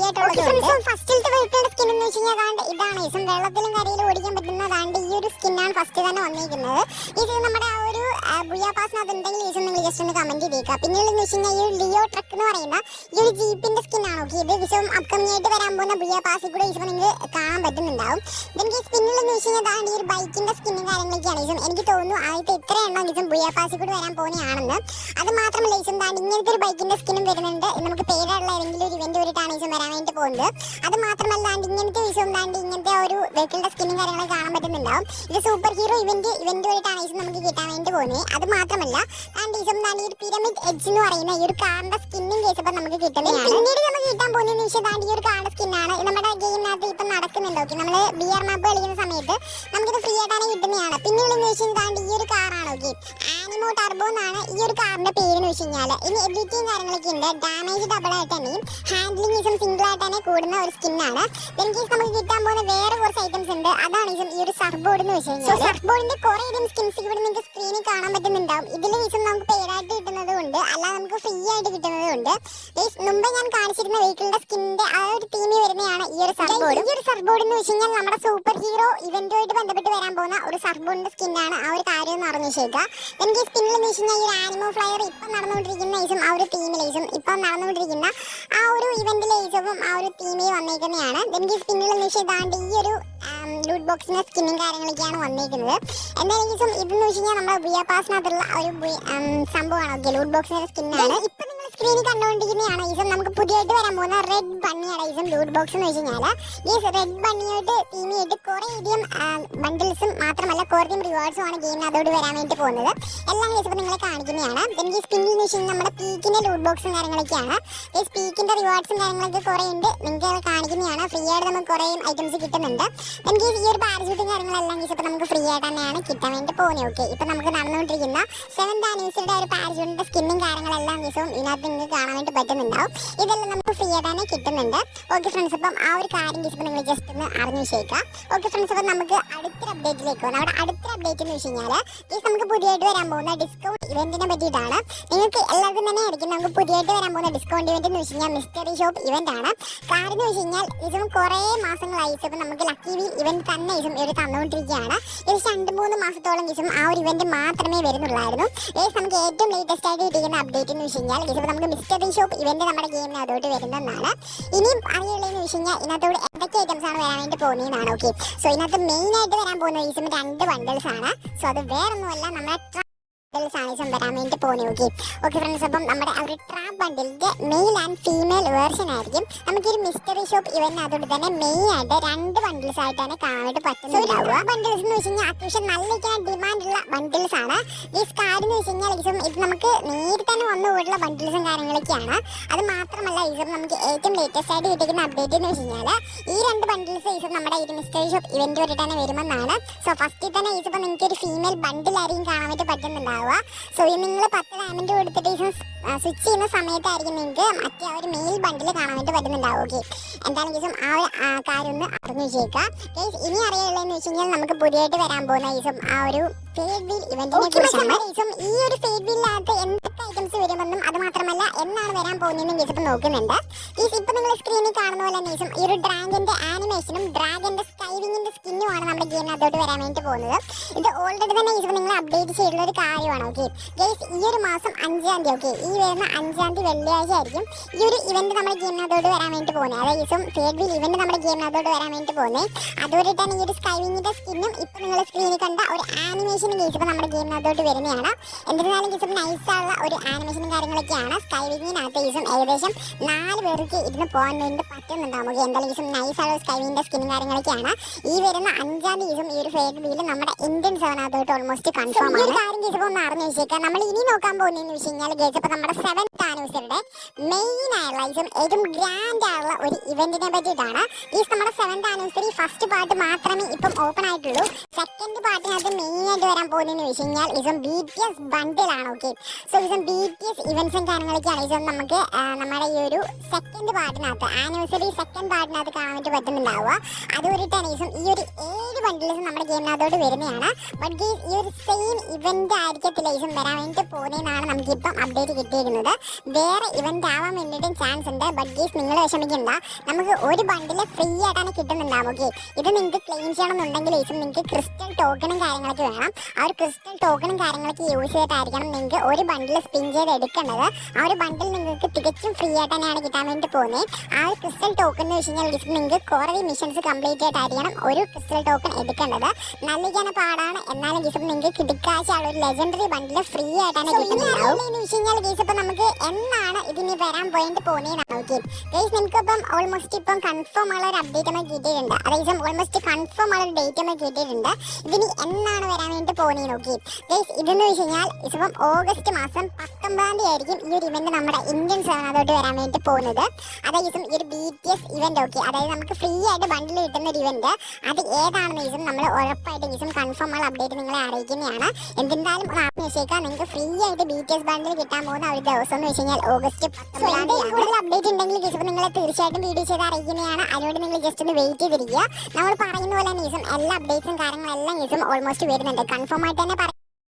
ആയിട്ടുള്ളത്. ഫസ്റ്റിലത്തെ വെഹിക്കിളിന്റെ സ്കിൻ എന്ന് വെച്ച് കഴിഞ്ഞാൽ ഇതാണ് ഈസും വെള്ളത്തിലും കരയിലും ഓടിക്കാൻ പറ്റുന്നതാണ്ട് ഈ ഒരു സ്കിന്നാണ് ഫസ്റ്റ് തന്നെ വന്നിരിക്കുന്നത്. ഇത് നമ്മുടെ ആ ഒരു ബുയാ പാസിനകത്ത് ഉണ്ടെങ്കിൽ ഈസും നിങ്ങൾ ജസ്റ്റ് ഒന്ന് കമന്റ് ചെയ്തേക്കുക. പിന്നീട് എന്ന് വെച്ച് കഴിഞ്ഞാൽ ഈ ഒരു ലിയോ ട്രക്ക് എന്ന് പറയുന്ന ഈ ഒരു ജീപ്പിന്റെ സ്കിന്നാണ്. ഓക്കെ, ഇത് വിഷയം അപ്കമിംഗ് ആയിട്ട് വരാൻ പോകുന്ന ബുയാ പാസിൽ കൂടെ ഈസും നിങ്ങൾക്ക് കാണാൻ പറ്റുന്നുണ്ടാവും. എനിക്ക് സ്പിന്നിൽ എന്ന് വെച്ച് കഴിഞ്ഞാൽ ഈ ഒരു ബൈക്കിന്റെ സ്കിന്നും കാര്യങ്ങളൊക്കെയാണ് ഈസും. എനിക്ക് തോന്നുന്നു ആദ്യത്തെ ഇത്ര എണ്ണം ഈസും ബുയാ പാസിൽ കൂടെ വരാൻ പോകുന്നതാണെന്ന്. അത് മാത്രമല്ല ഈസും ഇങ്ങനത്തെ ഒരു ബൈക്കിന്റെ സ്കിന്നും വരുന്നുണ്ട്. നമുക്ക് പേരുള്ള ഏതെങ്കിലും ഒരു ഇവന്റ് വരെയാണ് ഈസും വരാൻ വേണ്ടി പോകുന്നത്. അത് മാത്രമല്ല ഇങ്ങനത്തെ ഈസും ഇങ്ങനത്തെ ഒരു വെഹിക്കിളിന്റെ സ്കിന്നും കാര്യങ്ങളൊക്കെ കാണാൻ പറ്റുന്നുണ്ടാവും. ഇത് സൂപ്പർ ഹീറോ ഇവന്റ് വരെയാണ് ഈസും നമുക്ക് കിട്ടാൻ വേണ്ടി പോകുന്നത്. അത് മാത്രമല്ല ഈസും ഈ ഒരു പിരമിഡ് എഡ്ജ് എന്ന് പറയുന്ന ഈ ഒരു കാറിന്റെ സ്കിന്നും കേസ് ഇപ്പം നമുക്ക് കിട്ടുന്നതാണ്. പിന്നീട് നമുക്ക് കിട്ടാൻ പോകുന്നതെന്ന് വെച്ചാൽ ഈ ഒരു കാറിന്റെ സ്കിന്നാണ് നമ്മുടെ ഗെയിമിനകത്ത് ഇപ്പം നടക്കുന്നുണ്ട്. ഓക്കെ, നമ്മൾ ബിയർ മാപ്പ് കളിക്കുന്ന സമയത്ത് നമുക്കിത് ഫ്രീ ആയിട്ടാണ് കിട്ടുന്നതാണ്. പിന്നീട് എന്ന് വെച്ചാൽ ഈ ഒരു കാറാണ്. ഓക്കെ, ആനിമോ ടർബോ എന്നാണ് ഈ ഒരു കാറിന്റെ പേര് എന്ന് വെച്ച് കഴിഞ്ഞാൽ. ഇനി എബിലിറ്റിയും കാര്യങ്ങളൊക്കെ ഉണ്ട്. ഡാമേജ് ഡബിൾ ആയിട്ട് തന്നെയും ഹാൻഡ്ലിംഗ് ഈസും സിംഗിൾ ആയിട്ട് തന്നെ കൂടുന്ന ഒരു സ്കിന്നാണ്. കേസ് നമുക്ക് കിട്ടാൻ പോകുന്ന വേറെ കുറച്ച് ഐറ്റംസ് ഉണ്ട്. അതാണ് ഈ ഒരു സർഫ് ബോർഡ് എന്ന് വെച്ച് കഴിഞ്ഞാൽ. സർഫ് ബോർഡിന്റെ കുറെ അധികം സ്കിൻസ് ഇവിടെ നിങ്ങൾക്ക് സ്ക്രീനിൽ കാണാൻ പറ്റുന്നുണ്ടാവും. ഇതിൽ ഈസും നമുക്ക് പേരായിട്ട് കിട്ടുന്നതുകൊണ്ട് അല്ലാതെ നമുക്ക് ഫ്രീ ആയിട്ട് കിട്ടുന്നതുകൊണ്ട് മുമ്പ് ഞാൻ കാണിച്ചിരുന്ന വെഹിക്കിളിന്റെ സ്കിന്നിന്റെ ആ ഒരു തീമിൽ വരുന്നതാണ് ഈ ഒരു സർഫ് ബോർഡ്. ഈ ഒരു സർഫ് ബോർഡ് എന്ന് വെച്ച് കഴിഞ്ഞാൽ നമ്മുടെ സൂപ്പർ ഹീറോ ഇവന്റുമായിട്ട് ബന്ധപ്പെട്ട് വരാൻ പോകുന്ന ഒരു സർഫ് ബോർഡിന്റെ സ്കിന്നാണ്. ആ ഒരു കാര്യം എന്ന് പറഞ്ഞു വെച്ചേക്കുക. എനിക്ക് സ്പിന്നിൽ എന്ന് വെച്ച് കഴിഞ്ഞാൽ ഈ ഒരു ആനിമോ ഫ്ലയർ ഇപ്പം നടന്നുകൊണ്ടിരിക്കുന്ന ഈസും ആ ഒരു തീമിലേസും ഇപ്പം നടന്നുകൊണ്ടിരിക്കുന്ന ആ ഒരു ഇവന്റിലേസും ആ ഒരു തീമിൽ വന്നേക്കുന്നതാണ്. എനിക്ക് സ്പിന്നിൽ എന്ന് വെച്ചാൽ ഈ ഒരു ലൂട്ട് ബോക്സിന്റെ സ്കിന്നും കാര്യങ്ങളൊക്കെയാണ് വന്നേക്കുന്നത്. എന്തായാലും ഇതെന്ന് വെച്ച് കഴിഞ്ഞാൽ നമ്മുടെ ബുയാ പാസിനകത്തുള്ള ഒരു സംഭവമാണ്. ഓക്കെ, ലൂട്ട് ബോക്സിന്റെ സ്കിന്നാണ്. ഇപ്പൊ നിങ്ങൾ സ്ക്രീനിൽ കണ്ടുകൊണ്ടിരിക്കുന്നതാണ് ഈസും നമുക്ക് പുതിയതായിട്ട് വരാൻ പോകുന്ന റെഡ് ബണ്ണിയാണ് ഈസും ലൂട്ട് ബോക്സ് എന്ന് വെച്ച് കഴിഞ്ഞാൽ. ഈ റെഡ് ബണ്ണിയായിട്ട് തീമിയായിട്ട് കുറേ അധികം ബണ്ടിൽസും മാത്രമല്ല കുറേ റിവാർഡ്സും ആണ് ഗെയിമിന് അതോട് വരാൻ വേണ്ടി പോകുന്നത്. എല്ലാം കേസ് ഇപ്പോൾ നിങ്ങളെ കാണിക്കുന്നതാണ്. എനിക്ക് സ്പിന്നിൽ എന്ന് വെച്ച് കഴിഞ്ഞാൽ നമ്മുടെ പീക്കിന്റെ ലൂട്ട് ബോക്സും കാര്യങ്ങളൊക്കെയാണ്. ഈ പീക്കിന്റെ റിവാർഡ്സും കാര്യങ്ങളൊക്കെ കുറേ ഉണ്ട്. നിങ്ങൾക്ക് കാണിക്കുന്നതാണ്. ഫ്രീ ആയിട്ട് നമുക്ക് കുറേ ഐറ്റംസ് കിട്ടുന്നുണ്ട്. എനിക്ക് ഈ ഒരു പാരഷൂട്ടും കാര്യങ്ങളെല്ലാം കേസ് ഇപ്പോൾ നമുക്ക് ഫ്രീ ആയിട്ട് തന്നെയാണ് കിട്ടാൻ വേണ്ടി പോകുന്നത്. ഓക്കെ, ഇപ്പം നമുക്ക് നടന്നുകൊണ്ടിരിക്കുന്ന 7th ആനിവേഴ്സറിയുടെ ഒരു പാരഷൂട്ടിന്റെ സ്കിന്നും കാര്യങ്ങളെല്ലാം കേസും ഇതിനകത്ത് നിങ്ങൾക്ക് കാണാൻ വേണ്ടി പറ്റുന്നുണ്ടാവും. ഇതെല്ലാം നമുക്ക് ഫ്രീ ആയിട്ട് തന്നെ കിട്ടുന്നുണ്ട്. ഓക്കെ ഫ്രണ്ട്സ്, അപ്പം ആ ഒരു കാര്യം കേസ് നിങ്ങൾ ജസ്റ്റ് ഒന്ന് അറിഞ്ഞു വെച്ചേക്കാം. ഓക്കെ ഫ്രണ്ട്സ്, അപ്പം നമുക്ക് അടുത്തൊരു അപ്ഡേറ്റിലേക്ക് വന്നു. അവിടെ അടുത്തൊരു അപ്ഡേറ്റ് എന്ന് വെച്ച് കഴിഞ്ഞാൽ കേസ് നമുക്ക് പുതിയതായിട്ട് വരാൻ പോകുന്ന ഡിസ്കൗണ്ട് ഇവന്റിനെ പറ്റിയിട്ടാണ്. നിങ്ങൾക്ക് എല്ലാവർക്കും തന്നെ ആയിരിക്കും നമുക്ക് പുതിയതായിട്ട് വരാൻ പോകുന്ന ഡിസ്കൗണ്ട് ഇവന്റ് എന്ന് വെച്ച് കഴിഞ്ഞാൽ മിസ്റ്ററി ഷോപ്പ് ഇവന്റ് ആണ്. കാരണം എന്ന് വെച്ച് കഴിഞ്ഞാൽ ഇതും കുറേ മാസങ്ങളായി ഇപ്പം നമുക്ക് ലക്കി വീൽ ഇവന്റ് തന്നെ ഇതും ഇവർ തന്നുകൊണ്ടിരിക്കുകയാണ്. ഇത് 2-3 മാസത്തോളം ഇതും ആ ഒരു ഇവന്റ് മാത്രമേ വരുന്നുള്ളായിരുന്നു. നമുക്ക് ഏറ്റവും ലേറ്റസ്റ്റ് ആയിട്ട് കിട്ടിയിരിക്കുന്ന അപ്ഡേറ്റ് എന്ന് വെച്ച് കഴിഞ്ഞാൽ ഇത് നമുക്ക് മിസ്റ്ററി ഷോപ്പ് ഇവന്റ് നമ്മുടെ ഗെയിമിന് അതോട്ട് വരുന്നതാണ്. ഇനിയും അറിയുള്ളതെന്ന് വെച്ച് കഴിഞ്ഞാൽ ഇതിനകത്തോട് എന്തൊക്കെ ഐറ്റംസ് ആണ് വരാൻ വേണ്ടി പോകുന്നതാണ്. ഓക്കെ, സോ ഇതിനകത്ത് മെയിൻ ആയിട്ട് വരാൻ പോകുന്ന ഈസും 2 ബണ്ടിൽസ് ആണ്. സോ അത് വേറൊന്നുമല്ല, നമ്മുടെ സാധനം വരാൻ വേണ്ടി പോകുന്നത്. ഓക്കെ ഫ്രണ്ട്സ്, അപ്പം നമ്മുടെ ഒരു ട്രാപ്പ് ബണ്ടിലിന്റെ മെയിൽ ആൻഡ് ഫീമെയിൽ വേർഷൻ ആയിരിക്കും നമുക്ക് ഈ മിസ്റ്ററി ഷോപ്പ് ഇവന്റ് അതുകൊണ്ട് തന്നെ മെയിൻ ആയിട്ട് 2 ബണ്ടിൽസ് ആയിട്ടാണ് കാണാൻ വേണ്ടി പറ്റുന്നുണ്ടാവുക. ബണ്ടിൽസ് എന്ന് വെച്ച് കഴിഞ്ഞാൽ അത്യാവശ്യം നല്ല ഡിമാൻഡ് ഉള്ള ബണ്ടിൽസ് ആണ്. ഈ കാര്യം എന്ന് വെച്ച് കഴിഞ്ഞാൽ ഇത് നമുക്ക് നേരിട്ട് തന്നെ വന്നുകൂടുള്ള ബണ്ടിൽസും കാര്യങ്ങളൊക്കെയാണ്. അത് മാത്രമല്ല ഇത് നമുക്ക് ഏറ്റവും ലേറ്റസ്റ്റ് ആയിട്ട് കിട്ടിക്കുന്ന അപ്ഡേറ്റ് എന്ന് വെച്ച് കഴിഞ്ഞാൽ ഈ 2 ബണ്ടിൽസ് ഇത് നമ്മുടെ ഈ മിസ്റ്ററി ഷോപ്പ് ഇവന്റ് വരെ തന്നെ വരുമെന്നാണ്. സോ ഫസ്റ്റിൽ തന്നെ ഇതിപ്പോൾ നിങ്ങൾക്ക് ഒരു ഫീമെയിൽ ബണ്ടിലായിരിക്കും കാണാൻ വേണ്ടി പറ്റുന്നുണ്ടാവുക. സോ നിങ്ങൾ 10 ഡയമണ്ട് കൊടുത്തിട്ട് സ്വിച്ച് ചെയ്യുന്ന സമയത്തായിരിക്കും നിങ്ങൾക്ക് മറ്റേ ആ ഒരു മെയിൽ ബണ്ടിൽ കാണാൻ വേണ്ടി പറ്റുന്നുണ്ടാവും. ഓക്കെ, എന്തായാലും ആ ഒരു കാര്യം ഒന്ന് അറിഞ്ഞു വെച്ചേക്കുക. ഇനി അറിയുള്ളതെന്ന് വെച്ച് കഴിഞ്ഞാൽ നമുക്ക് പുതിയതായിട്ട് വരാൻ പോകുന്ന ആ ഒരു ഫേഡ് വീൽ ഇവന്റിനെ കുറിച്ചാണ്. ഈ ഒരു ഫേഡ് വീലിനകത്ത് എന്തൊക്കെ ഐറ്റംസ് വരുമെന്നും അത് മാത്രമല്ല എന്നാണ് വരാൻ പോകുന്നതെന്നും കേസ് നോക്കുന്നുണ്ട്. ഇപ്പൊ നിങ്ങൾ സ്ക്രീനിൽ കാണുന്ന പോലെ തന്നെ ഈ ഒരു ഡ്രാഗന്റെ ആനിമേഷനും ഡ്രാഗന്റെ സ്കൈവിങ്ങിന്റെ സ്കിന്നുമാണ് നമ്മുടെ ഗെയിമിനകത്തോട്ട് വരാൻ വേണ്ടി പോകുന്നത്. ഇത് ഓൾറെഡി തന്നെ നിങ്ങൾ അപ്ഡേറ്റ് ചെയ്തിട്ടുള്ള ഒരു കാര്യമാണ്. ഓക്കെ ഗൈസ്, ഈ ഒരു മാസം 5-ാം തീയതി, ഓക്കെ ഈ വരുന്ന 5-ാം തീയതി വെള്ളിയാഴ്ച ആയിരിക്കും ഈ ഒരു ഇവന്റ് നമ്മുടെ ഗെയിമിനകത്തോട്ട് വരാൻ വേണ്ടി പോകുന്നത്. അതായത് ഫേഡ് വീൽ ഇവന്റ് നമ്മുടെ ഗെയിമിനകത്തോട്ട് വരാൻ വേണ്ടി പോകുന്നത്. അതുപോലെ തന്നെ ഈ ഒരു സ്കൈവിങ്ങിന്റെ സ്കിന്നും ഇപ്പൊ നിങ്ങൾ സ്ക്രീനിൽ കണ്ട ഒരു ആനിമേഷൻ കേസ് ഇപ്പൊ നമ്മുടെ ഗെയിമിനകത്തോട്ട് വരുന്നതാണ്. എന്നിരുന്നാലും കേസ് നൈസായുള്ള ഒരു ആനിമേഷനും കാര്യങ്ങളൊക്കെയാണ്. സ്കൈവിങ്ങിനകത്ത് കേസും ഏകദേശം 4 പേർക്ക് ഇരുന്ന് പോകാൻ വേണ്ടി പറ്റുന്നുണ്ടാവും. ഓക്കെ, എന്തായാലും കേസും നൈസായുള്ള സ്കൈവിങ്ങിന്റെ സ്കിന്നും കാര്യങ്ങളൊക്കെയാണ്. ഈ വരുന്ന 5-ാം തീയതി ഈ ഒരു ഫേഡ് വീൽ നമ്മുടെ ഇന്ത്യൻ സെവനകത്തോട്ട് ഓൾമോസ്റ്റ് കൺഫേം ആണ്. കാര്യം കേസ് ഒന്ന് അറിഞ്ഞു വെച്ചേക്കാം. നമ്മൾ ഇനി നോക്കാൻ പോകുന്നതെന്ന് വെച്ച് കഴിഞ്ഞാൽ കേസ് ഇപ്പൊ നമ്മുടെ 7th ആനിവേഴ്സറിയുടെ മെയിൻ ആയുള്ള ഏറ്റവും ഗ്രാൻഡ് ആയുള്ള ഒരു ഇവന്റിനെ പറ്റിയിട്ടാണ്. നമ്മുടെ 7th ആനിവേഴ്സറി ഫസ്റ്റ് പാർട്ട് മാത്രമേ ഇപ്പം ഓപ്പൺ ആയിട്ടുള്ളൂ. സെക്കൻഡ് പാർട്ടിനകത്ത് മെയിൻ ആയിട്ട് വരാൻ പോകുന്നതെന്ന് വെച്ച് കഴിഞ്ഞാൽ BTS ബണ്ടിലാണ്. ഓക്കെ, സോ BTS ഇവന്റ്സും കാര്യങ്ങളൊക്കെയാണ് നമുക്ക് നമ്മുടെ ഈ ഒരു സെക്കൻഡ് പാർട്ടിനകത്ത് ആനിവേഴ്സറി സെക്കൻഡ് പാർട്ടിനകത്ത് കാണാൻ വേണ്ടി പറ്റുന്നുണ്ടാവുക. അതുകൊണ്ടിട്ടാണ് ഈ ഒരു 7 ബണ്ടിൽസ് നമ്മുടെ ഗെയിമിനകത്തോട്ട് വരുന്നതാണ്. ബട്ട് ഈ ഒരു സെയിം ഇവന്റ് ആയിരിക്കത്തില്ല വരാൻ വേണ്ടി പോകുന്നതെന്നാണ് നമുക്കിപ്പം അപ്ഡേറ്റ് കിട്ടിയിരിക്കുന്നത്. വേറെ ഇവന്റ് ആവാൻ വേണ്ടിയിട്ടും ചാൻസ് ഉണ്ട്. ബട്ട് ഗീസ് നിങ്ങൾ വിഷമിക്കണ്ട, നമുക്ക് ഒരു ബണ്ടിൽ ഫ്രീ ആയിട്ടാണ് കിട്ടുന്നുണ്ടാവും. ഓക്കെ, ഇത് നിങ്ങൾക്ക് ക്ലെയിം ചെയ്യണമെന്നുണ്ടെങ്കിൽ നിങ്ങൾക്ക് ക്രിസ്റ്റൽ ടോക്കണും കാര്യങ്ങളൊക്കെ വേണം. ആ ഒരു ക്രിസ്റ്റൽ ടോക്കണും കാര്യങ്ങളൊക്കെ യൂസ് ചെയ്തിട്ടായിരിക്കണം നിങ്ങൾക്ക് ഒരു ബണ്ടിൽ സ്പിൻ ചെയ്ത് എടുക്കേണ്ടത്. ആ ഒരു ബണ്ടിൽ നിങ്ങൾക്ക് തികച്ചും ഫ്രീ ആയിട്ട് തന്നെയാണ് കിട്ടാൻ വേണ്ടി പോകുന്നത്. ആ ഒരു ക്രിസ്റ്റൽ ടോക്കൺ എന്ന് വെച്ച് കഴിഞ്ഞാൽ നിങ്ങൾക്ക് കുറേ മിഷൻസ് കംപ്ലീറ്റ് ആയിട്ടായിരിക്കണം ഒരു ക്രിസ്റ്റൽ ടോക്കൺ എടുക്കേണ്ടത്. നല്ല പാടാണ്, എന്നാലും ഗീസ് നിങ്ങൾക്ക് കിടക്കാഴ്ചയുള്ള ഒരു ലെജൻഡറി ബണ്ടിൽ ഫ്രീ ആയിട്ടാണ് കിട്ടുന്നുണ്ടാവും. എന്ന് വെച്ച് കഴിഞ്ഞാൽ ഗീസ് ഇപ്പം നമുക്ക് എന്നാണ് ഇതിന് വരാൻ പോയിട്ട് പോകുന്നത് നോക്കി ഗൈസ്. നിങ്ങൾക്ക് ഇപ്പം ഓൾമോസ്റ്റ് ഇപ്പം കൺഫേം ഉള്ള ഒരു അപ്ഡേറ്റ് നമ്മൾ കിട്ടിയിട്ടുണ്ട്. അതായത് ഓൾമോസ്റ്റ് കൺഫേം ഉള്ള ഒരു ഡേറ്റ് നമ്മൾ കിട്ടിയിട്ടുണ്ട്. ഇതിന് എന്നാണ് വരാൻ വേണ്ടി പോകുന്നത് നോക്കി ഗൈസ്. ഇതെന്ന് വെച്ച് കഴിഞ്ഞാൽ ഇപ്പം ഓഗസ്റ്റ് മാസം 19-ാം തീയതി ആയിരിക്കും ഈ ഒരു ഇവന്റ് നമ്മുടെ ഇന്ത്യൻ സെർവറിലോട്ട് വരാൻ വേണ്ടി പോകുന്നത്. അതായത് ഈ ഒരു BTS ഇവന്റ്. ഓക്കെ, അതായത് നമുക്ക് ഫ്രീ ആയിട്ട് ബണ്ടിൽ കിട്ടുന്ന ഒരു ഇവന്റ്. അത് ഏതാണെന്ന് വെച്ചാൽ നമ്മൾ ഉറപ്പായിട്ട് കൺഫേം ഉള്ള അപ്ഡേറ്റ് നിങ്ങളെ അറിയിക്കുന്നതാണ്. എന്തായാലും വെച്ചേക്കാം, നിങ്ങൾക്ക് ഫ്രീ ആയിട്ട് BTS ബണ്ടിൽ കിട്ടാൻ പോകുന്ന ഒരു ദിവസം എന്ന് വെച്ച് കഴിഞ്ഞാൽ ഓഗസ്റ്റ് 19-ാം തീയതി. കൂടുതൽ അപ്ഡേറ്റ് ഉണ്ടെങ്കിൽ നിങ്ങളെ തീർച്ചയായിട്ടും വീഡിയോ ചെയ്ത് അറിയിക്കുന്നതാണ്. അതിനോട് നിങ്ങൾ ജസ്റ്റ് ഒന്ന് വെയിറ്റ് ചെയ്തിരിക്കുക. നമ്മൾ പറയുന്ന പോലെ എല്ലാ അപ്ഡേറ്റ്സും കാര്യങ്ങളെല്ലാം ഓൾമോസ്റ്റ് വരുന്നുണ്ട്. കൺഫേം ആയിട്ട് തന്നെ